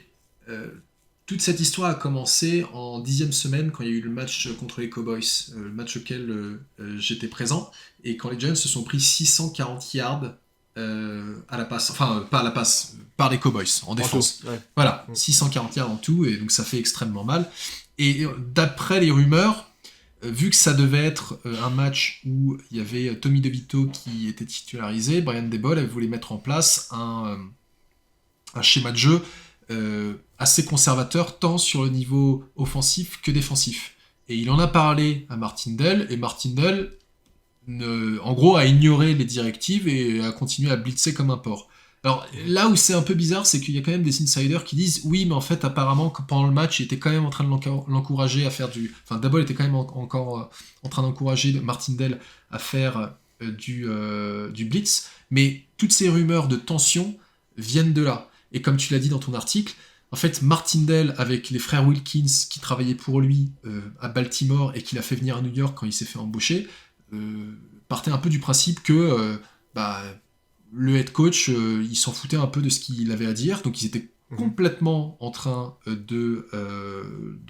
toute cette histoire a commencé en 10e semaine quand il y a eu le match contre les Cowboys, le match auquel j'étais présent, et quand les Giants se sont pris 640 yards à la passe, enfin pas à la passe, par les Cowboys en défense. Ouais. Voilà, 640 yards en tout, et donc ça fait extrêmement mal. Et d'après les rumeurs, vu que ça devait être un match où il y avait Tommy DeVito qui était titularisé, Brian Daboll voulait mettre en place un schéma de jeu assez conservateur tant sur le niveau offensif que défensif. Et il en a parlé à Martindale, et Martindale en gros a ignoré les directives et a continué à blitzer comme un porc. Alors là où c'est un peu bizarre, c'est qu'il y a quand même des insiders qui disent oui, mais en fait apparemment pendant le match il était quand même en train de l'encourager à faire Daboll était quand même encore en train d'encourager Martindale à faire du blitz, mais toutes ces rumeurs de tension viennent de là. Et comme tu l'as dit dans ton article, en fait, Martindale, avec les frères Wilkins qui travaillaient pour lui à Baltimore et qu'il a fait venir à New York quand il s'est fait embaucher, partait un peu du principe que le head coach, il s'en foutait un peu de ce qu'il avait à dire, donc ils étaient complètement en train de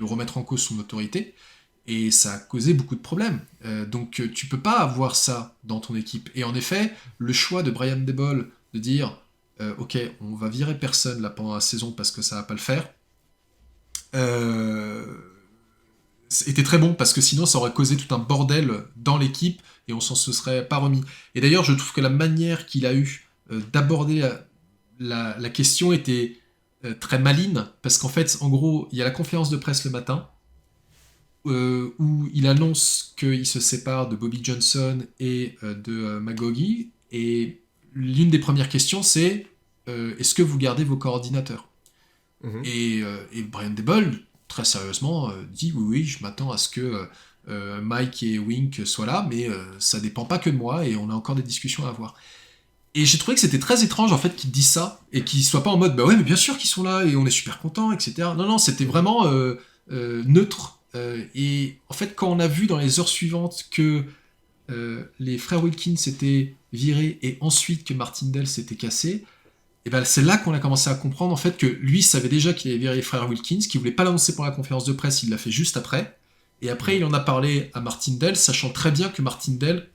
remettre en cause son autorité, et ça a causé beaucoup de problèmes. Donc tu peux pas avoir ça dans ton équipe. Et en effet, le choix de Brian Daboll de dire ok, on va virer personne là pendant la saison parce que ça va pas le faire, était très bon, parce que sinon ça aurait causé tout un bordel dans l'équipe et on s'en se serait pas remis. Et d'ailleurs, je trouve que la manière qu'il a eu d'aborder la question était très maligne, parce qu'en fait, en gros, il y a la conférence de presse le matin où il annonce qu'il se sépare de Bobby Johnson et de Magogi, et l'une des premières questions, c'est est-ce que vous gardez vos coordinateurs ? Et Brian Daboll, très sérieusement, dit oui, je m'attends à ce que Mike et Wink soient là, mais ça dépend pas que de moi, et on a encore des discussions à avoir. Et j'ai trouvé que c'était très étrange en fait qu'ils disent ça, et qu'ils soient pas en mode bah ouais, mais bien sûr qu'ils sont là, et on est super contents, etc. Non, c'était vraiment neutre. Et en fait, quand on a vu dans les heures suivantes que les frères Wilkins s'étaient virés et ensuite que Martindale s'était cassé, et ben c'est là qu'on a commencé à comprendre en fait que lui savait déjà qu'il avait viré les frères Wilkins, qu'il voulait pas l'annoncer pour la conférence de presse, il l'a fait juste après, Et après, il en a parlé à Martindale, sachant très bien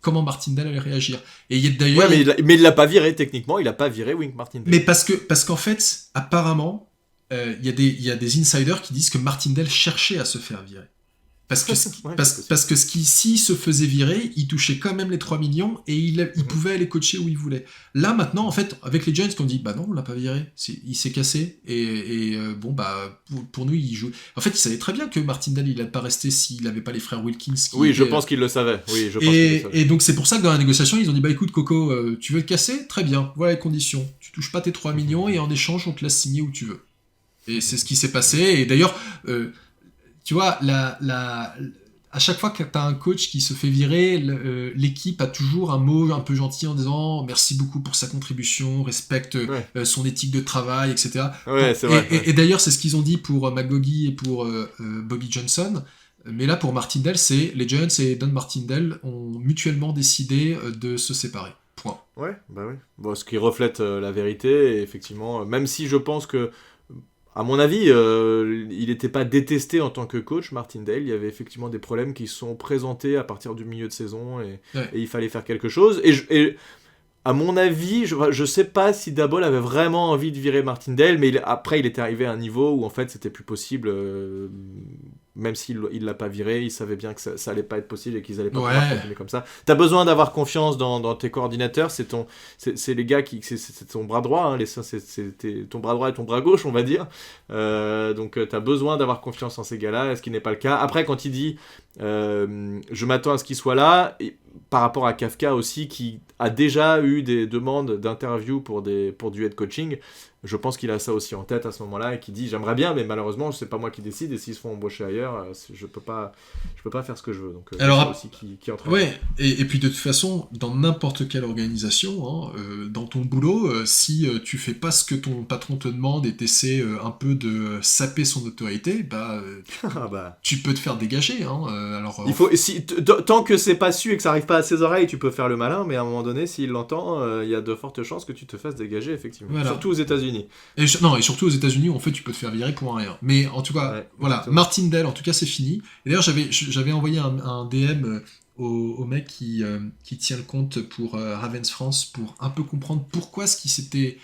comment Martindale allait réagir. Et d'ailleurs, mais il l'a pas viré, techniquement, il a pas viré Wink Martindale. Mais parce qu'en fait, apparemment, il y a des insiders qui disent que Martindale cherchait à se faire virer. Parce que, s'il se faisait virer, il touchait quand même les 3 millions et il pouvait aller coacher où il voulait. Là, maintenant, en fait, avec les Giants, on dit, bah non, on l'a pas viré. Il s'est cassé. Bon, bah, pour nous, il joue. En fait, il savait très bien que Martindale, il n'allait pas rester s'il n'avait pas les frères Wilkins. Je pense qu'il le savait. Et donc, c'est pour ça que dans la négociation, ils ont dit, bah écoute, Coco, tu veux te casser? Très bien. Voilà les conditions. Tu touches pas tes 3 millions et en échange, on te laisse signer où tu veux. Et c'est ce qui s'est passé. Et d'ailleurs, tu vois, à chaque fois que tu as un coach qui se fait virer, l'équipe a toujours un mot un peu gentil en disant merci beaucoup pour sa contribution, respecte son éthique de travail, etc. Ouais, c'est vrai. Et d'ailleurs, c'est ce qu'ils ont dit pour McGaughey et pour Bobby Johnson. Mais là, pour Martindale, c'est les Giants et Don Martindale ont mutuellement décidé de se séparer. Point. Ouais, bah oui. Bon, ce qui reflète la vérité, et effectivement, même si je pense que à mon avis, il n'était pas détesté en tant que coach, Martindale. Il y avait effectivement des problèmes qui sont présentés à partir du milieu de saison et il fallait faire quelque chose. Et à mon avis, je sais pas si Daboll avait vraiment envie de virer Martindale, mais après, il était arrivé à un niveau où en fait, c'était plus possible. Même s'il ne l'a pas viré, il savait bien que ça allait pas être possible et qu'ils allaient pas pouvoir continuer comme ça. T'as besoin d'avoir confiance dans tes coordinateurs, c'est les gars c'est ton bras droit, hein, c'est ton bras droit et ton bras gauche, on va dire. Donc t'as besoin d'avoir confiance en ces gars-là, ce qui n'est pas le cas. Après, quand il dit je m'attends à ce qu'il soit là, et par rapport à Kafka aussi, qui a déjà eu des demandes d'interview pour du head coaching, je pense qu'il a ça aussi en tête à ce moment-là et qui dit j'aimerais bien, mais malheureusement c'est pas moi qui décide et s'ils se font embaucher ailleurs, je peux pas faire ce que je veux. Donc alors c'est aussi qui entraîne. Ouais, et puis de toute façon, dans n'importe quelle organisation, dans ton boulot, si tu fais pas ce que ton patron te demande et t'essaies un peu de saper son autorité, tu peux te faire dégager. Alors, tant que c'est pas su et que ça arrive pas à ses oreilles, tu peux faire le malin, mais à un moment donné, s'il l'entend, il y a de fortes chances que tu te fasses dégager, effectivement. Voilà. Surtout aux États-Unis. Et surtout aux États-Unis, en fait, tu peux te faire virer pour un rien. Mais en tout cas, voilà, exactement. Martindale, en tout cas, c'est fini. Et d'ailleurs, j'avais envoyé un DM au mec qui tient le compte pour Ravens France pour un peu comprendre pourquoi ce qui s'était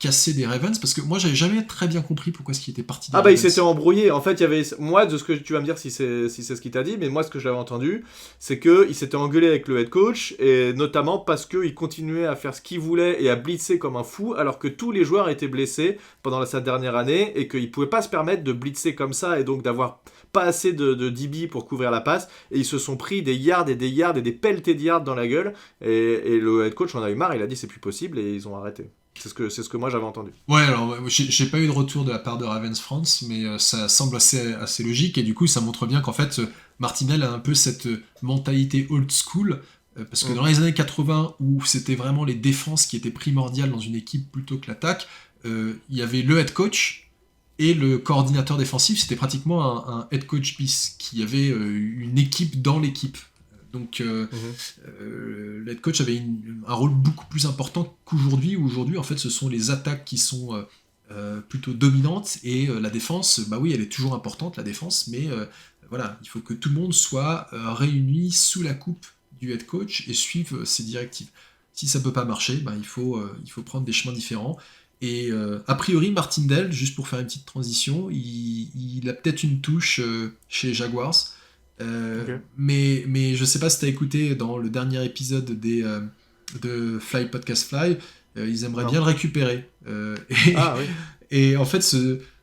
cassé des Ravens, parce que moi j'avais jamais très bien compris pourquoi ce qui était parti des Ravens. Il s'était embrouillé. En fait, il y avait, moi, de ce que tu vas me dire si c'est ce qu'il t'a dit, mais moi ce que j'avais entendu, c'est qu'il s'était engueulé avec le head coach, et notamment parce qu'il continuait à faire ce qu'il voulait et à blitzer comme un fou, alors que tous les joueurs étaient blessés pendant sa dernière année, et qu'il pouvait pas se permettre de blitzer comme ça, et donc d'avoir pas assez de DB pour couvrir la passe, et ils se sont pris des yards et des pelletés de yards dans la gueule, et le head coach en a eu marre, il a dit c'est plus possible, et ils ont arrêté. C'est ce que moi j'avais entendu. Ouais, alors j'ai pas eu de retour de la part de Ravens France, mais ça semble assez logique, et du coup ça montre bien qu'en fait Martindale a un peu cette mentalité old school, parce que dans les années 80, où c'était vraiment les défenses qui étaient primordiales dans une équipe plutôt que l'attaque, il y avait le head coach et le coordinateur défensif, c'était pratiquement un head coach bis, qui avait une équipe dans l'équipe. Donc le head coach avait un rôle beaucoup plus important qu'aujourd'hui, où aujourd'hui en fait ce sont les attaques qui sont plutôt dominantes, et la défense, bah oui, elle est toujours importante, la défense, mais voilà, il faut que tout le monde soit réuni sous la coupe du head coach et suive ses directives. Si ça peut pas marcher, il faut prendre des chemins différents. Et a priori, Martindale, juste pour faire une petite transition, il a peut-être une touche chez les Jaguars. Okay. Mais je sais pas si t'as écouté dans le dernier épisode de Fly Podcast Fly, ils aimeraient bien le récupérer. Oui. Et en fait,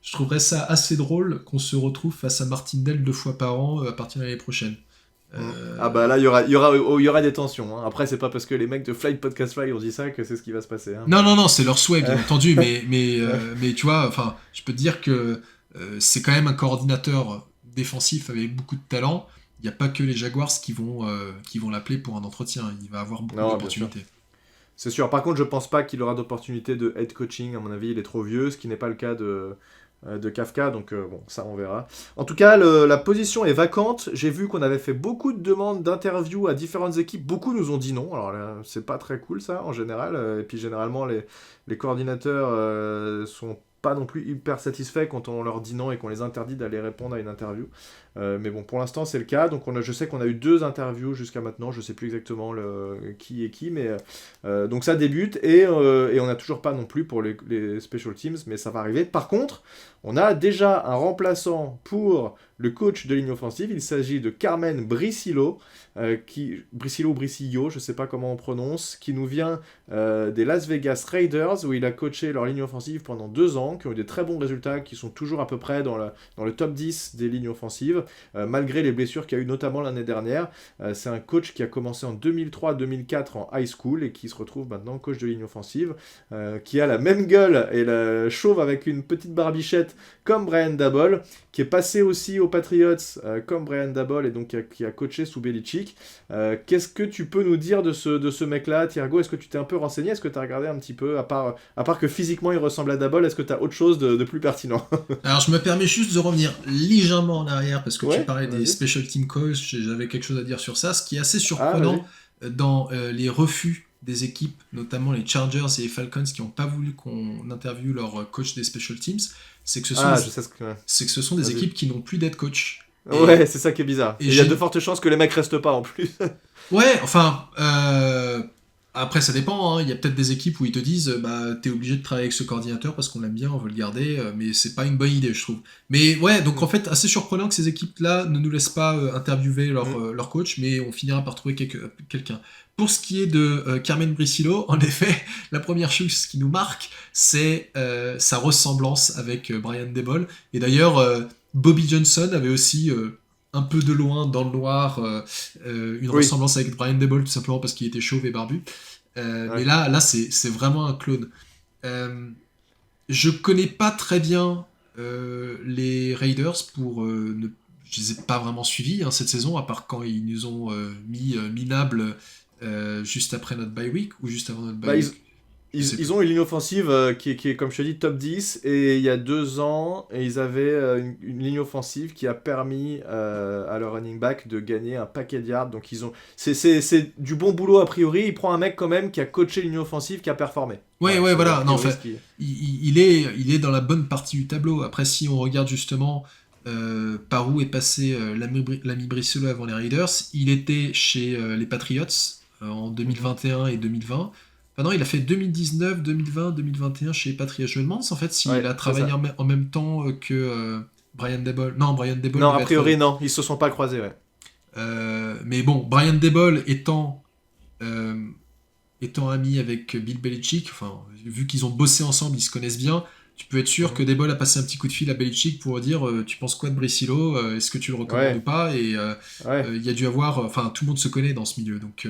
je trouverais ça assez drôle qu'on se retrouve face à Martindale 2 fois par an à partir de l'année prochaine. Là il y aura des tensions, hein. Après c'est pas parce que les mecs de Fly Podcast Fly ont dit ça que c'est ce qui va se passer, hein. Non, c'est leur souhait bien entendu, mais tu vois, enfin je peux te dire que c'est quand même un coordinateur défensif avec beaucoup de talent. Il n'y a pas que les Jaguars qui vont l'appeler pour un entretien, il va avoir beaucoup d'opportunités. C'est sûr, par contre je pense pas qu'il aura d'opportunités de head coaching, à mon avis il est trop vieux, ce qui n'est pas le cas de Kafka, donc ça on verra. En tout cas, la position est vacante. J'ai vu qu'on avait fait beaucoup de demandes d'interview à différentes équipes. Beaucoup nous ont dit non. Alors là, c'est pas très cool ça en général. Et puis généralement les coordinateurs sont pas non plus hyper satisfaits quand on leur dit non et qu'on les interdit d'aller répondre à une interview. Mais bon, pour l'instant, c'est le cas. Donc, je sais qu'on a eu 2 interviews jusqu'à maintenant. Je sais plus exactement qui est qui, mais donc ça débute et on n'a toujours pas non plus pour les special teams, mais ça va arriver. Par contre, on a déjà un remplaçant pour le coach de ligne offensive. Il s'agit de Carmen Bricillo, Bricillo, je sais pas comment on prononce, qui nous vient des Las Vegas Raiders, où il a coaché leur ligne offensive pendant 2 ans, qui ont eu des très bons résultats, qui sont toujours à peu près dans le top 10 des lignes offensives, malgré les blessures qu'il y a eu notamment l'année dernière. C'est un coach qui a commencé en 2003-2004 en high school et qui se retrouve maintenant coach de ligne offensive, qui a la même gueule et la chauve avec une petite barbichette comme Brian Daboll, qui est passé aussi aux Patriots comme Brian Daboll et donc qui a coaché sous Belichick. Qu'est-ce que tu peux nous dire de ce mec-là, Thiergo? Est-ce que tu t'es un peu renseigné? Est-ce que tu as regardé un petit peu, à part que physiquement il ressemble à Daboll, est-ce que tu as autre chose de plus pertinent? Alors je me permets juste de revenir légèrement en arrière parce que tu parlais des vas-y. special team coach, j'avais quelque chose à dire sur ça. Ce qui est assez surprenant dans les refus des équipes, notamment les Chargers et les Falcons qui n'ont pas voulu qu'on interviewe leur coach des special teams, c'est que ce sont des équipes qui n'ont plus d'head coach. Ouais, c'est ça qui est bizarre. Et il y a de fortes chances que les mecs restent pas en plus. Ouais, enfin, après ça dépend, hein. Il y a peut-être des équipes où ils te disent t'es obligé de travailler avec ce coordinateur parce qu'on l'aime bien, on veut le garder, mais c'est pas une bonne idée, je trouve. Mais ouais, donc en fait, assez surprenant que ces équipes-là ne nous laissent pas interviewer leur coach, mais on finira par trouver quelqu'un. Pour ce qui est de Carmen Bricillo, en effet, la première chose qui nous marque, c'est sa ressemblance avec Brian Daboll. Et d'ailleurs, Bobby Johnson avait aussi un peu de loin, dans le noir, une ressemblance avec Brian Daboll, tout simplement parce qu'il était chauve et barbu. Mais là c'est vraiment un clone. Je connais pas très bien les Raiders je les ai pas vraiment suivis cette saison, à part quand ils nous ont mis minables juste après notre bye week ou juste avant notre bye week. Ils ont une ligne offensive qui est, comme je te dis, top 10, et il y a 2 ans, et ils avaient une ligne offensive qui a permis à leur running back de gagner un paquet de yards. Donc c'est du bon boulot a priori. Il prend un mec quand même qui a coaché une ligne offensive qui a performé. Voilà. Non, en fait, il est dans la bonne partie du tableau. Après, si on regarde justement par où est passé l'ami Bricillo avant les Raiders, il était chez les Patriots en 2021 et 2020. Enfin non, il a fait 2019, 2020, 2021 chez les Patriots. Je me demande en fait s'il a travaillé en même temps que Brian Daboll. Non, Brian Daboll. Non, a priori non, ils se sont pas croisés, mais bon, Brian Daboll étant ami avec Bill Belichick, enfin, vu qu'ils ont bossé ensemble, ils se connaissent bien, tu peux être sûr que Daboll a passé un petit coup de fil à Belichick pour dire tu penses quoi de Bricillo, est-ce que tu le recommandes ou pas, et il y a dû avoir, enfin tout le monde se connaît dans ce milieu, donc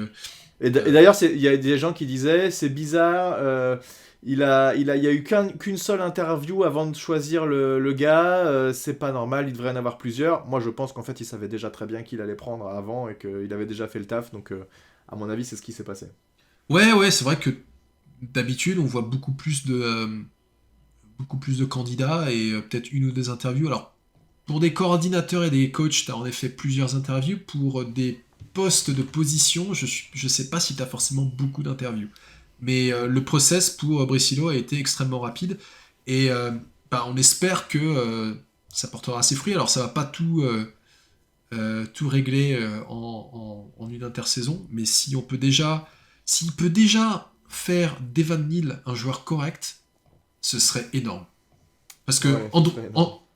et d'ailleurs il y a des gens qui disaient c'est bizarre, il y a eu qu'une seule interview avant de choisir le gars, c'est pas normal, il devrait en avoir plusieurs. Moi je pense qu'en fait il savait déjà très bien qu'il allait prendre avant et qu'il avait déjà fait le taf, donc à mon avis c'est ce qui s'est passé. Ouais, c'est vrai que d'habitude on voit beaucoup plus de candidats et peut-être une ou deux interviews. Alors pour des coordinateurs et des coachs, tu as en effet plusieurs interviews. Pour des postes de position, je sais pas si tu as forcément beaucoup d'interviews. Mais le process pour Bricillo a été extrêmement rapide. Et on espère que ça portera ses fruits. Alors ça va pas tout régler en une intersaison. Mais s'il peut déjà faire d'Evan Neal un joueur correct, ce serait énorme. Parce que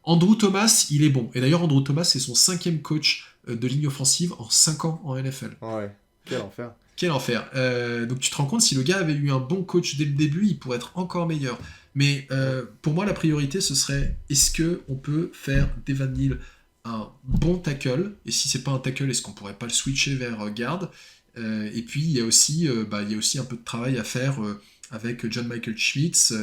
Andrew Thomas, il est bon. Et d'ailleurs, Andrew Thomas, c'est son 5e coach de ligne offensive en 5 ans en NFL. Ouais, quel enfer. Quel enfer. Donc tu te rends compte, si le gars avait eu un bon coach dès le début, il pourrait être encore meilleur. Mais pour moi, la priorité, ce serait, est-ce qu'on peut faire d'Evan Neal un bon tackle? Et si c'est pas un tackle, est-ce qu'on pourrait pas le switcher vers guard? Et puis, il y a aussi un peu de travail à faire avec John Michael Schmitz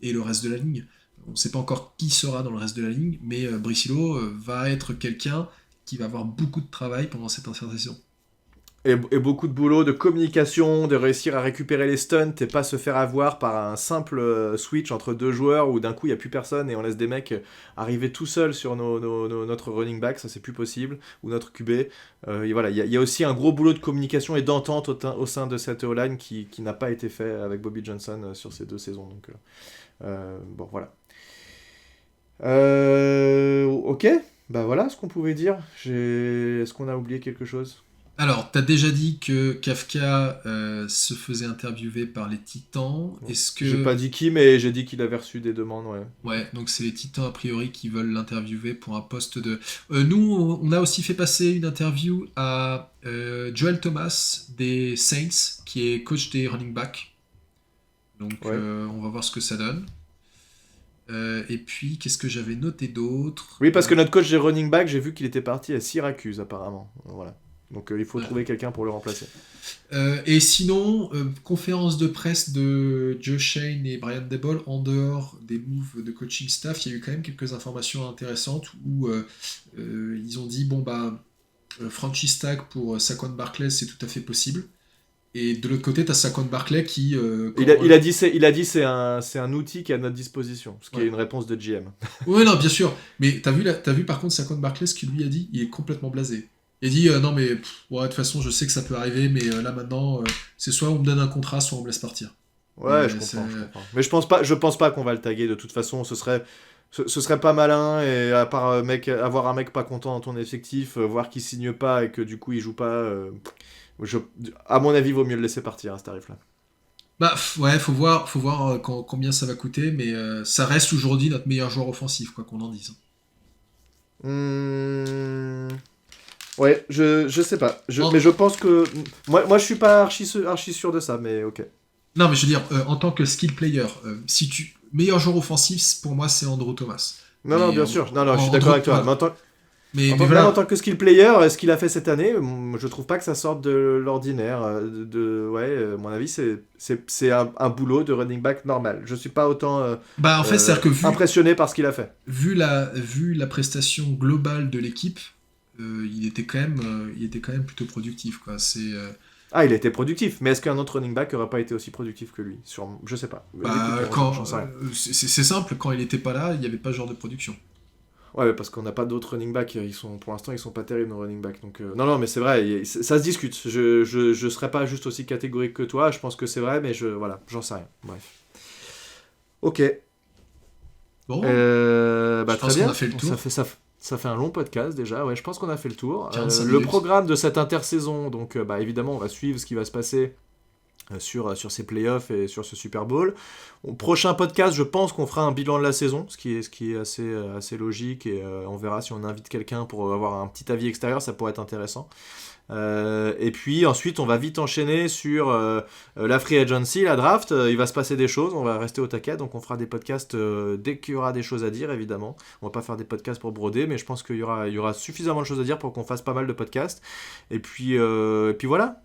et le reste de la ligne. On ne sait pas encore qui sera dans le reste de la ligne, mais Bricillo va être quelqu'un qui va avoir beaucoup de travail pendant cette intersaison. Et beaucoup de boulot, de communication, de réussir à récupérer les stunts et pas se faire avoir par un simple switch entre 2 joueurs où d'un coup il n'y a plus personne et on laisse des mecs arriver tout seuls sur notre running back, ça c'est plus possible, ou notre QB. Voilà, il y a aussi un gros boulot de communication et d'entente au sein de cette O-line qui n'a pas été fait avec Bobby Johnson sur ces 2 saisons. Donc, bon, voilà. Ok, bah voilà ce qu'on pouvait dire. Est-ce qu'on a oublié quelque chose ? Alors, t'as déjà dit que Kafka se faisait interviewer par les Titans. Est-ce que... J'ai pas dit qui, mais j'ai dit qu'il avait reçu des demandes, ouais. Ouais, donc c'est les Titans a priori qui veulent l'interviewer pour un poste de... nous, on a aussi fait passer une interview à Joel Thomas des Saints, qui est coach des running backs. Donc Ouais. on va voir ce que ça donne. Et puis, qu'est-ce que j'avais noté d'autre ? Oui, parce que notre coach des running back, j'ai vu qu'il était parti à Syracuse, apparemment. Voilà. Donc il faut Ouais. trouver quelqu'un pour le remplacer. Et sinon, conférence de presse de Joe Shane et Brian Daboll, en dehors des moves de coaching staff, il y a eu quand même quelques informations intéressantes où ils ont dit, franchise tag pour Saquon Barkley, c'est tout à fait possible. Et de l'autre côté, tu as Saquon Barkley qui... Il a dit c'est un outil qui est à notre disposition, ce qui est une réponse de GM. Oui, non, bien sûr. Mais t'as vu par contre Saquon Barkley, ce qu'il lui a dit, il est complètement blasé. Il a dit non mais de toute façon je sais que ça peut arriver, mais là maintenant c'est soit on me donne un contrat, soit on me laisse partir. Ouais, je comprends. Mais je pense pas qu'on va le taguer de toute façon. Ce serait pas malin, et à part avoir un mec pas content dans ton effectif, voir qu'il signe pas et que du coup il joue pas. À mon avis, vaut mieux le laisser partir à ce tarif-là. Ouais, faut voir combien ça va coûter, mais ça reste aujourd'hui notre meilleur joueur offensif, quoi qu'on en dise. Ouais, je sais pas. Mais je pense que... Moi je suis pas archi sûr de ça, mais ok. Non, mais je veux dire, en tant que skill player, meilleur joueur offensif, pour moi, c'est Andrew Thomas. Non, bien sûr. Non, je suis d'accord avec toi. En tant que skill player, ce qu'il a fait cette année, je trouve pas que ça sorte de l'ordinaire. À mon avis, c'est un boulot de running back normal. Je suis pas autant c'est-à-dire que impressionné par ce qu'il a fait. Vu la prestation globale de l'équipe, il était quand même plutôt productif, quoi. Il a été productif, mais est-ce qu'un autre running back aurait pas été aussi productif que lui ? Je sais pas. C'est simple, quand il était pas là, il n'y avait pas ce genre de production. Ouais, parce qu'on n'a pas d'autres running backs. Pour l'instant, ils sont pas terribles, nos running backs. Donc, non, mais c'est vrai, ça se discute. Je serais pas juste aussi catégorique que toi. Je pense que c'est vrai, mais j'en sais rien. Bref. Ok. Bon. Très bien. On a fait le tour. Ça fait un long podcast déjà. Ouais, je pense qu'on a fait le tour. 45 le minutes. programme de cette intersaison, donc évidemment, on va suivre ce qui va se passer sur ces playoffs et sur ce Super Bowl. Au prochain podcast, je pense qu'on fera un bilan de la saison, ce qui est assez logique, et on verra si on invite quelqu'un pour avoir un petit avis extérieur, ça pourrait être intéressant. Et puis ensuite on va vite enchaîner sur la free agency, la draft. Il va se passer des choses, on va rester au taquet, donc on fera des podcasts dès qu'il y aura des choses à dire, évidemment. On va pas faire des podcasts pour broder, mais je pense qu'il y aura suffisamment de choses à dire pour qu'on fasse pas mal de podcasts. Et puis voilà,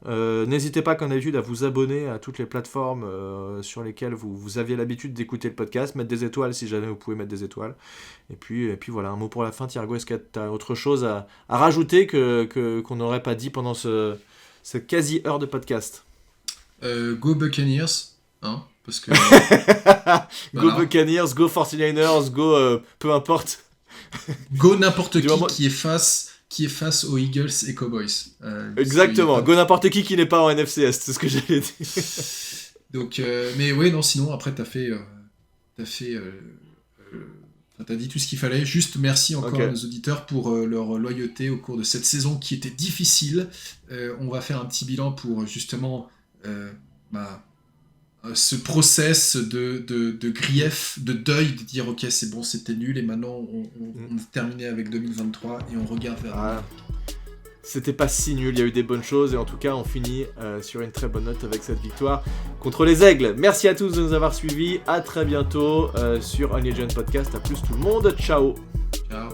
n'hésitez pas comme d'habitude à vous abonner à toutes les plateformes sur lesquelles vous aviez l'habitude d'écouter le podcast, mettre des étoiles si jamais vous pouvez mettre des étoiles. Et puis voilà, un mot pour la fin. Thiago, est-ce que tu as autre chose à rajouter qu'on n'aurait pas dit pendant ce quasi-heure de podcast ? Go Buccaneers, hein, parce que... Go Buccaneers, go 49ers, go peu importe. Go n'importe qui est face aux Eagles et Cowboys. Exactement, go n'importe qui n'est pas en NFC Est, c'est ce que j'allais dire. Donc, mais oui, non, sinon, après, t'as dit tout ce qu'il fallait. Juste merci encore à nos auditeurs pour leur loyauté au cours de cette saison qui était difficile. On va faire un petit bilan pour justement ce process de grief, de deuil, de dire ok c'est bon, c'était nul et maintenant on terminait avec 2023 et on regarde vers C'était pas si nul, il y a eu des bonnes choses et en tout cas on finit sur une très bonne note avec cette victoire contre les Aigles. Merci à tous de nous avoir suivis, à très bientôt sur Only Legend Podcast, à plus tout le monde, ciao. Ciao.